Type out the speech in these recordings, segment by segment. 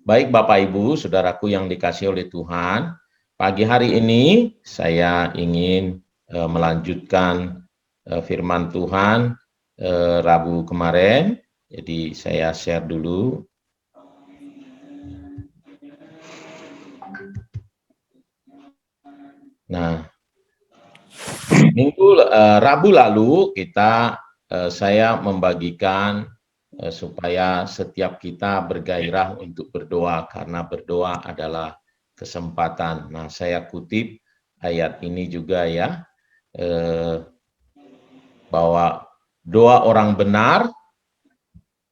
Baik Bapak Ibu, saudaraku yang dikasihi oleh Tuhan, pagi hari ini saya ingin melanjutkan firman Tuhan Rabu kemarin. Jadi saya share dulu. Nah, Rabu lalu saya membagikan supaya setiap kita bergairah untuk berdoa karena berdoa adalah kesempatan. Nah, saya kutip ayat ini juga ya, bahwa doa orang benar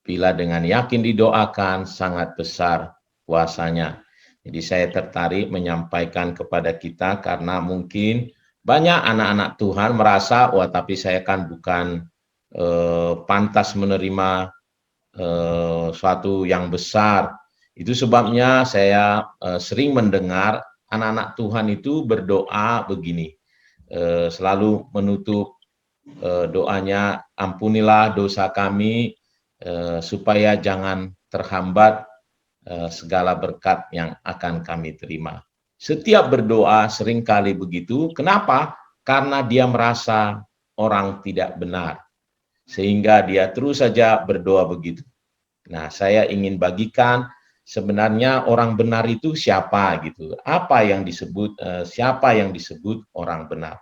bila dengan yakin didoakan sangat besar kuasanya. Jadi saya tertarik menyampaikan kepada kita karena mungkin banyak anak-anak Tuhan merasa, wah tapi saya kan bukan pantas menerima suatu yang besar. Itu sebabnya saya sering mendengar anak-anak Tuhan itu berdoa begini, selalu menutup doanya, ampunilah dosa kami supaya jangan terhambat segala berkat yang akan kami terima. Setiap berdoa seringkali begitu. Kenapa? Karena dia merasa orang tidak benar. Sehingga dia terus saja berdoa begitu. Nah, saya ingin bagikan sebenarnya orang benar itu siapa gitu. Apa yang disebut, siapa yang disebut orang benar.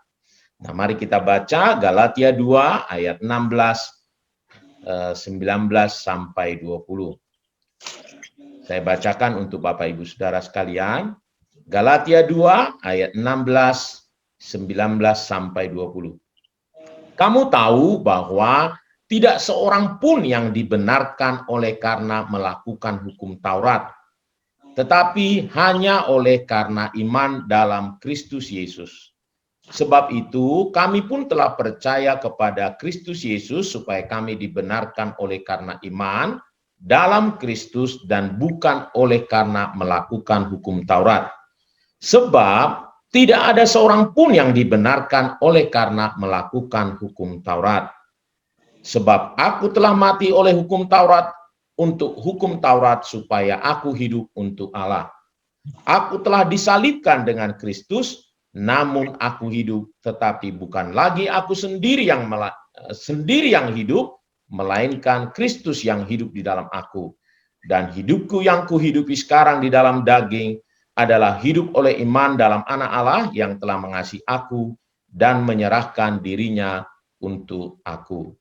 Nah, mari kita baca Galatia 2 ayat 16, 19 sampai 20. Saya bacakan untuk Bapak Ibu Saudara sekalian. Galatia 2 ayat 16, 19 sampai 20. Kamu tahu bahwa tidak seorang pun yang dibenarkan oleh karena melakukan hukum Taurat, tetapi hanya oleh karena iman dalam Kristus Yesus. Sebab itu kami pun telah percaya kepada Kristus Yesus supaya kami dibenarkan oleh karena iman dalam Kristus dan bukan oleh karena melakukan hukum Taurat. Sebab tidak ada seorang pun yang dibenarkan oleh karena melakukan hukum Taurat. Sebab aku telah mati oleh hukum Taurat untuk hukum Taurat supaya aku hidup untuk Allah. Aku telah disalibkan dengan Kristus, namun aku hidup, tetapi bukan lagi aku sendiri yang hidup, melainkan Kristus yang hidup di dalam aku. Dan hidupku yang kuhidupi sekarang di dalam daging adalah hidup oleh iman dalam Anak Allah yang telah mengasihi aku dan menyerahkan dirinya untuk aku.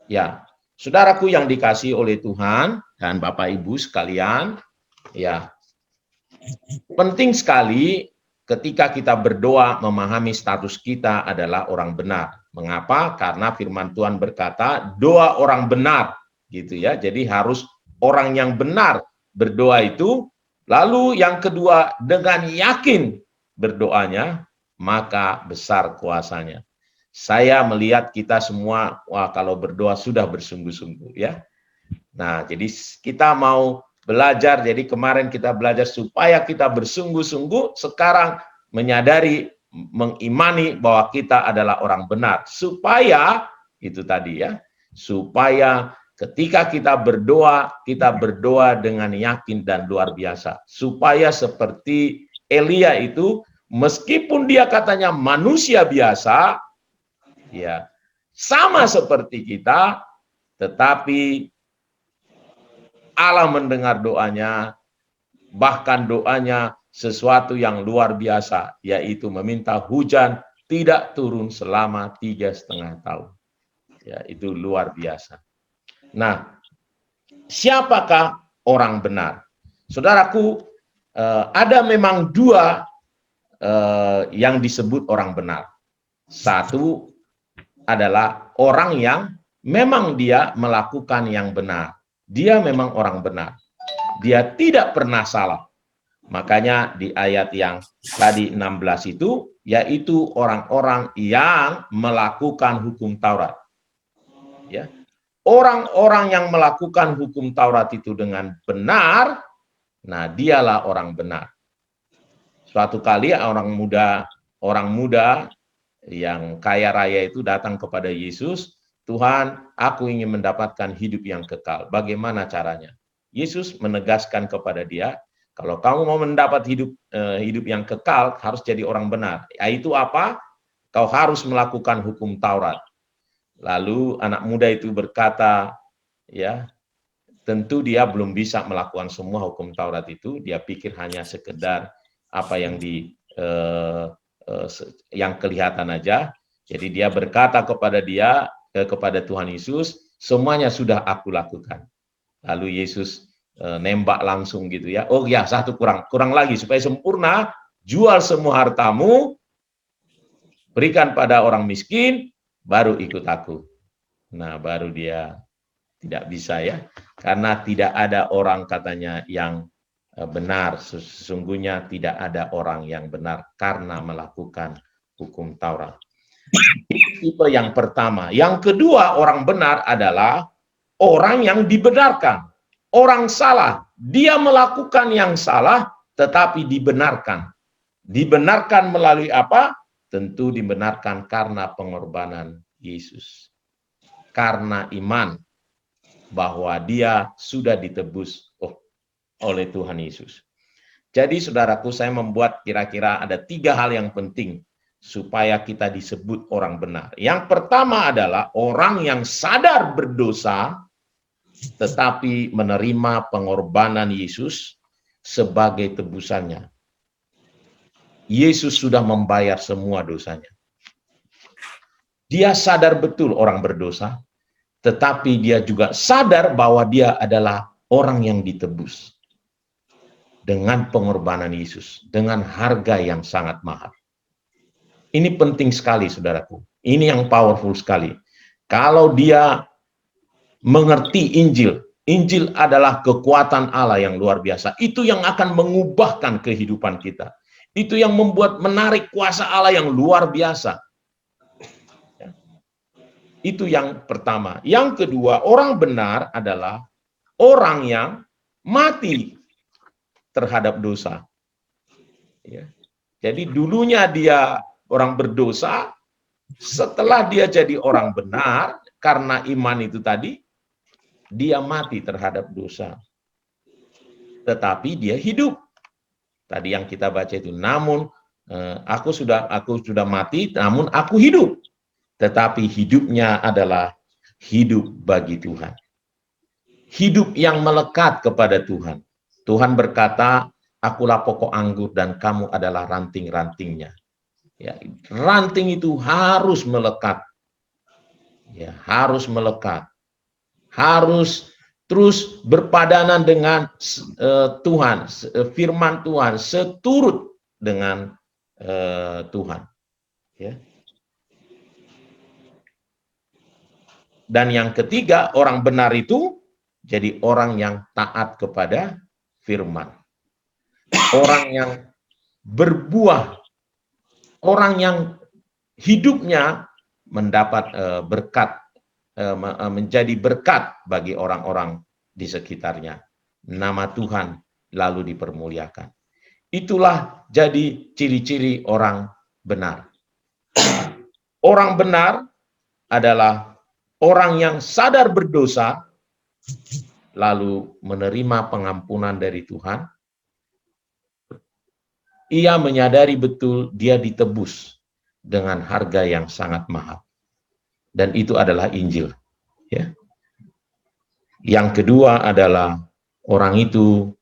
Ya, saudaraku yang dikasihi oleh Tuhan dan Bapak Ibu sekalian, ya, penting sekali ketika kita berdoa memahami status kita adalah orang benar. Mengapa? Karena firman Tuhan berkata, doa orang benar, gitu ya. Jadi harus orang yang benar berdoa itu. Lalu yang kedua, dengan yakin berdoanya, maka besar kuasanya. Saya melihat kita semua, wah kalau berdoa sudah bersungguh-sungguh ya. Nah, jadi kita mau belajar, jadi kemarin kita belajar supaya kita bersungguh-sungguh, sekarang menyadari, mengimani bahwa kita adalah orang benar. Supaya, itu tadi ya, supaya ketika kita berdoa dengan yakin dan luar biasa. Supaya seperti Elia itu, meskipun dia katanya manusia biasa, ya sama seperti kita, tetapi Allah mendengar doanya, bahkan doanya sesuatu yang luar biasa, yaitu meminta hujan tidak turun selama 3,5 tahun. Ya, itu luar biasa. Nah, siapakah orang benar? Saudaraku, ada memang dua yang disebut orang benar. Satu adalah orang yang memang dia melakukan yang benar. Dia memang orang benar. Dia tidak pernah salah. Makanya di ayat yang tadi 16 itu, yaitu orang-orang yang melakukan hukum Taurat. Ya. Orang-orang yang melakukan hukum Taurat itu dengan benar, nah dialah orang benar. Suatu kali orang muda yang kaya raya itu datang kepada Yesus, Tuhan, aku ingin mendapatkan hidup yang kekal. Bagaimana caranya? Yesus menegaskan kepada dia, Kalau kamu mau mendapat hidup yang kekal, harus jadi orang benar. Yaitu apa? Kau harus melakukan hukum Taurat. Lalu anak muda itu berkata, ya, tentu dia belum bisa melakukan semua hukum Taurat itu. Dia pikir hanya sekedar apa yang yang kelihatan aja. Jadi dia berkata kepada Tuhan Yesus, semuanya sudah aku lakukan. Lalu Yesus nembak langsung gitu ya. Oh ya, satu kurang lagi supaya sempurna, jual semua hartamu, berikan pada orang miskin, baru ikut aku. Nah, baru dia tidak bisa ya, karena tidak ada orang katanya yang benar. Sesungguhnya tidak ada orang yang benar karena melakukan hukum Taurat. Tipe yang pertama. Yang kedua, orang benar adalah orang yang dibenarkan. Orang salah, dia melakukan yang salah, tetapi dibenarkan. Dibenarkan melalui apa? Tentu dibenarkan karena pengorbanan Yesus. Karena iman bahwa dia sudah ditebus oleh Tuhan Yesus. Jadi saudaraku, saya membuat kira-kira ada 3 hal yang penting supaya kita disebut orang benar. Yang pertama adalah orang yang sadar berdosa, tetapi menerima pengorbanan Yesus sebagai tebusannya. Yesus sudah membayar semua dosanya. Dia sadar betul orang berdosa, tetapi dia juga sadar bahwa dia adalah orang yang ditebus dengan pengorbanan Yesus, dengan harga yang sangat mahal. Ini penting sekali, saudaraku. Ini yang powerful sekali. Kalau dia mengerti Injil, Injil adalah kekuatan Allah yang luar biasa. Itu yang akan mengubahkan kehidupan kita. Itu yang membuat menarik kuasa Allah yang luar biasa. Itu yang pertama. Yang kedua, orang benar adalah orang yang mati terhadap dosa. Ya. Jadi dulunya dia orang berdosa, setelah dia jadi orang benar, karena iman itu tadi, dia mati terhadap dosa. Tetapi dia hidup. Tadi yang kita baca itu, namun aku sudah mati, namun aku hidup. Tetapi hidupnya adalah hidup bagi Tuhan. Hidup yang melekat kepada Tuhan. Tuhan berkata, akulah pokok anggur dan kamu adalah ranting-rantingnya. Ya, ranting itu harus melekat. Ya, harus melekat. Harus terus berpadanan dengan Tuhan, firman Tuhan, seturut dengan Tuhan. Ya. Dan yang ketiga, orang benar itu jadi orang yang taat kepada firman. Orang yang berbuah, orang yang hidupnya mendapat berkat, menjadi berkat bagi orang-orang di sekitarnya. Nama Tuhan lalu dipermuliakan. Itulah jadi ciri-ciri orang benar. Orang benar adalah orang yang sadar berdosa, lalu menerima pengampunan dari Tuhan. Ia menyadari betul dia ditebus dengan harga yang sangat mahal. Dan itu adalah Injil. Ya. Yang kedua adalah orang itu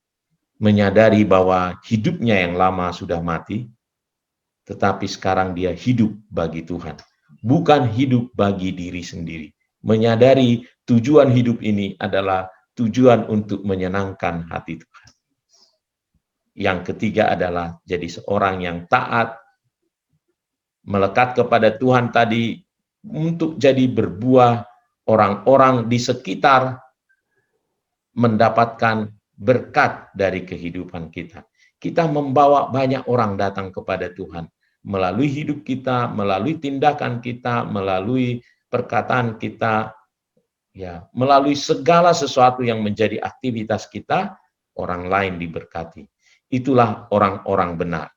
menyadari bahwa hidupnya yang lama sudah mati, tetapi sekarang dia hidup bagi Tuhan. Bukan hidup bagi diri sendiri. Menyadari tujuan hidup ini adalah tujuan untuk menyenangkan hati Tuhan. Yang ketiga adalah jadi seorang yang taat, melekat kepada Tuhan tadi, untuk jadi berbuah, orang-orang di sekitar mendapatkan berkat dari kehidupan kita. Kita membawa banyak orang datang kepada Tuhan melalui hidup kita, melalui tindakan kita, melalui perkataan kita, ya, melalui segala sesuatu yang menjadi aktivitas kita, orang lain diberkati. Itulah orang-orang benar.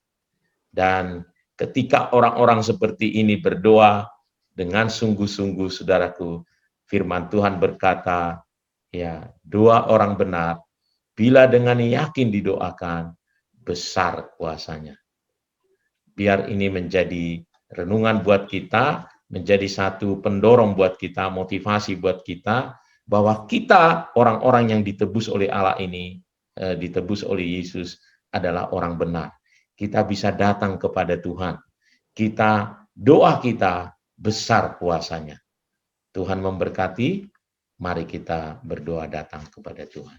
Dan ketika orang-orang seperti ini berdoa dengan sungguh-sungguh, saudaraku, firman Tuhan berkata, ya, doa orang benar bila dengan yakin didoakan, besar kuasanya. Biar ini menjadi renungan buat kita, menjadi satu pendorong buat kita, motivasi buat kita, bahwa kita orang-orang yang ditebus oleh Allah ini, ditebus oleh Yesus adalah orang benar. Kita bisa datang kepada Tuhan. Doa kita besar kuasanya. Tuhan memberkati, mari kita berdoa datang kepada Tuhan.